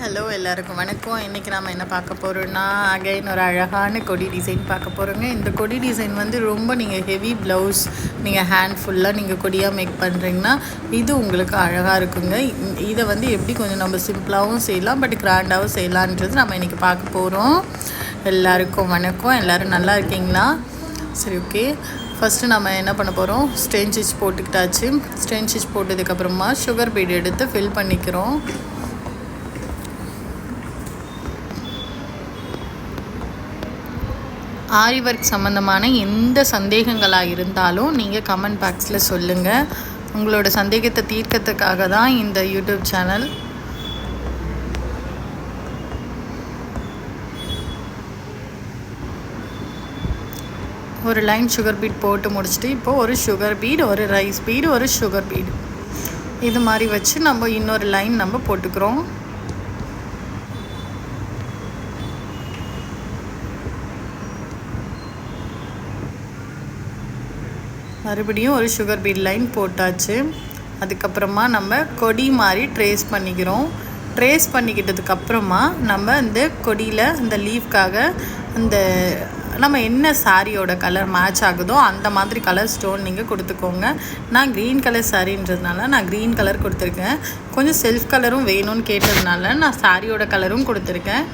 Hello எல்லாருக்கும் வணக்கம். இன்றைக்கி நம்ம என்ன பார்க்க போகிறோன்னா அகைன் ஒரு அழகான கொடி டிசைன் பார்க்க போகிறோங்க. இந்த கொடி டிசைன் வந்து ரொம்ப நீங்கள் ஹெவி ப்ளவுஸ் நீங்கள் ஹேண்ட் ஃபுல்லாக நீங்கள் கொடியாக மேக் பண்ணுறீங்கன்னா இது உங்களுக்கு அழகாக இருக்குங்க. இதை வந்து எப்படி கொஞ்சம் நம்ம சிம்பிளாகவும் செய்யலாம், பட் கிராண்டாகவும் செய்யலான்றது நம்ம இன்றைக்கி பார்க்க போகிறோம். எல்லாருக்கும் வணக்கம். எல்லோரும் நல்லா இருக்கீங்களா? சரி, ஓகே. ஃபஸ்ட்டு நம்ம என்ன பண்ண போகிறோம், ஸ்டெயின் ஸ்டிச் போட்டுக்கிட்டாச்சு. ஸ்டெயின் ஸ்டிச் போட்டதுக்கப்புறமா சுகர் பீட் எடுத்து ஃபில் பண்ணிக்கிறோம். ஆரி ஒர்க் சம்மந்தமான எந்த சந்தேகங்களாக இருந்தாலும் நீங்கள் கமெண்ட் பாக்ஸில் சொல்லுங்கள். உங்களோட சந்தேகத்தை தீர்க்கறதுக்காக தான் இந்த யூடியூப் சேனல். ஒரு லைன் சுகர் பீட் போட்டு முடிச்சுட்டு இப்போது ஒரு சுகர் பீட், ஒரு ரைஸ் பீட், ஒரு சுகர் பீட் இது மாதிரி வச்சு நம்ம இன்னொரு லைன் நம்ம போட்டுக்கிறோம். மறுபடியும் ஒரு சுகர் பீட் லைன் போட்டாச்சு. அதுக்கப்புறமா நம்ம கொடி மாதிரி ட்ரேஸ் பண்ணிக்கிறோம். ட்ரேஸ் பண்ணிக்கிட்டதுக்கப்புறமா நம்ம இந்த கொடியில் இந்த லீஃப்காக இந்த நம்ம என்ன சாரியோட கலர் மேட்ச் ஆகுதோ அந்த மாதிரி கலர் ஸ்டோன் நீங்கள் கொடுத்துக்கோங்க. நான் க்ரீன் கலர் சாரின்றதுனால நான் க்ரீன் கலர் கொடுத்துருக்கேன். கொஞ்சம் செல்ஃப் கலரும் வேணும்னு கேட்டதுனால நான் சாரியோட கலரும் கொடுத்துருக்கேன்.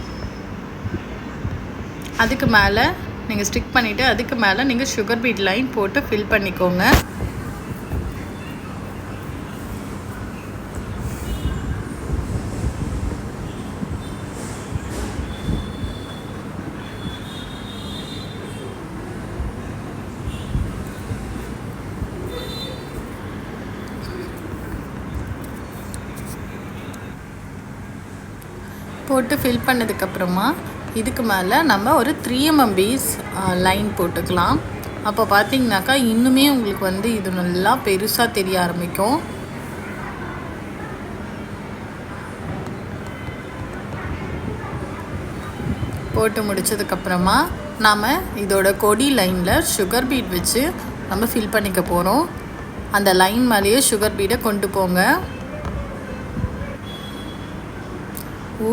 அதுக்கு மேலே நீங்கள் ஸ்டிக் பண்ணிவிட்டு அதுக்கு மேலே நீங்கள் சுகர் பீட் லைன் போட்டு ஃபில் பண்ணிக்கோங்க. போட்டு ஃபில் பண்ணதுக்கப்புறமா இதுக்கு மேலே நம்ம ஒரு 3mm பீஸ் லைன் போட்டுக்கலாம். அப்போ பார்த்திங்கனாக்கா இன்னுமே உங்களுக்கு வந்து இது நல்லா பெருசாக தெரிய ஆரம்பிக்கும். போட்டு முடித்ததுக்கப்புறமா நாம் இதோட கொடி லைனில் சுகர் பீட் வச்சு நம்ம ஃபில் பண்ணிக்க போகிறோம். அந்த லைன் மேலேயே சுகர் பீடை கொண்டு போங்க.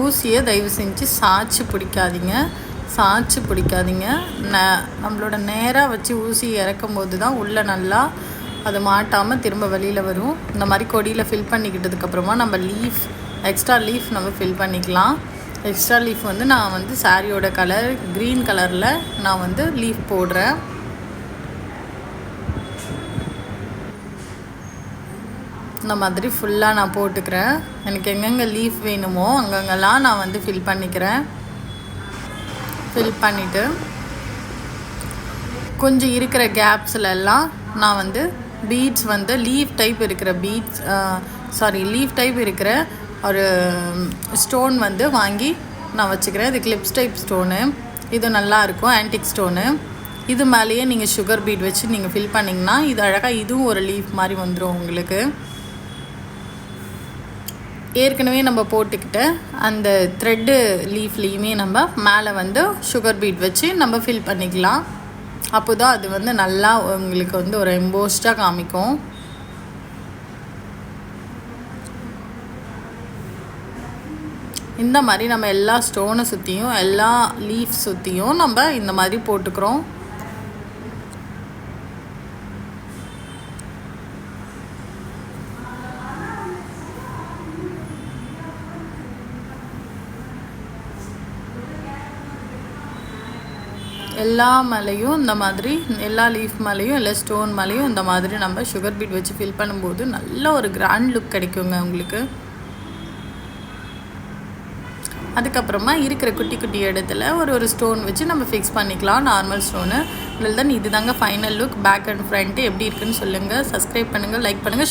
ஊசியை தயவு செஞ்சு சாய்ச்சி பிடிக்காதீங்க. நம்மளோட நேராக வச்சு ஊசி இறக்கும் போது தான் உள்ளே நல்லா அது மாட்டாமல் திரும்ப வெளியில் வரும். இந்த மாதிரி கொடியில் ஃபில் பண்ணிக்கிட்டதுக்கப்புறமா நம்ம எக்ஸ்ட்ரா லீஃப் நம்ம ஃபில் பண்ணிக்கலாம். எக்ஸ்ட்ரா லீஃப் வந்து நான் வந்து சாரியோட கலர் க்ரீன் கலரில் நான் வந்து லீஃப் போடுறேன். இந்த மாதிரி ஃபுல்லாக நான் போட்டுக்கிறேன். எனக்கு எங்கெங்கே லீஃப் வேணுமோ அங்கங்கெல்லாம் நான் வந்து ஃபில் பண்ணிக்கிறேன். ஃபில் பண்ணிவிட்டு கொஞ்சம் இருக்கிற கேப்ஸ்லெல்லாம் நான் வந்து பீட்ஸ் வந்து லீஃப் டைப் இருக்கிற ஒரு ஸ்டோன் வந்து வாங்கி நான் வச்சுக்கிறேன். இது கிளிப்ஸ் டைப் ஸ்டோனு. இது நல்லாயிருக்கும், ஆன்டிக் ஸ்டோனு. இது மேலேயே நீங்கள் சுகர் பீட் வச்சு நீங்கள் ஃபில் பண்ணிங்கன்னா இது அழகாக இதுவும் ஒரு லீஃப் மாதிரி வந்துடும் உங்களுக்கு. ஏற்கனவே நம்ம போட்டுக்கிட்ட அந்த த்ரெட்டு லீஃப்லேயுமே நம்ம மேலே வந்து சுகர் பீட் வச்சு நம்ம ஃபில் பண்ணிக்கலாம். அப்போ தான் அது வந்து நல்லா உங்களுக்கு வந்து ஒரு எம்போஸ்டாக காமிக்கும். இந்த மாதிரி நம்ம எல்லா ஸ்டோனை சுற்றியும் எல்லா லீஃப் சுற்றியும் நம்ம இந்த மாதிரி போட்டுக்கிறோம். எல்லா மேலேயும் இந்த மாதிரி எல்லா லீஃப் மேலேயும் எல்லா ஸ்டோன் மேலேயும் இந்த மாதிரி நம்ம சுகர் பீட் வச்சு ஃபில் பண்ணும்போது நல்ல ஒரு கிராண்ட் லுக் கிடைக்குங்க உங்களுக்கு. அதுக்கப்புறமா இருக்கிற குட்டி குட்டி இடத்துல ஒரு ஸ்டோன் வச்சு நம்ம ஃபிக்ஸ் பண்ணிக்கலாம், நார்மல் ஸ்டோனு. இல்லை தான் இது தாங்க final look. Back and front எப்படி இருக்குன்னு சொல்லுங்கள். சப்ஸ்கிரைப் பண்ணுங்கள், லைக் பண்ணுங்கள்.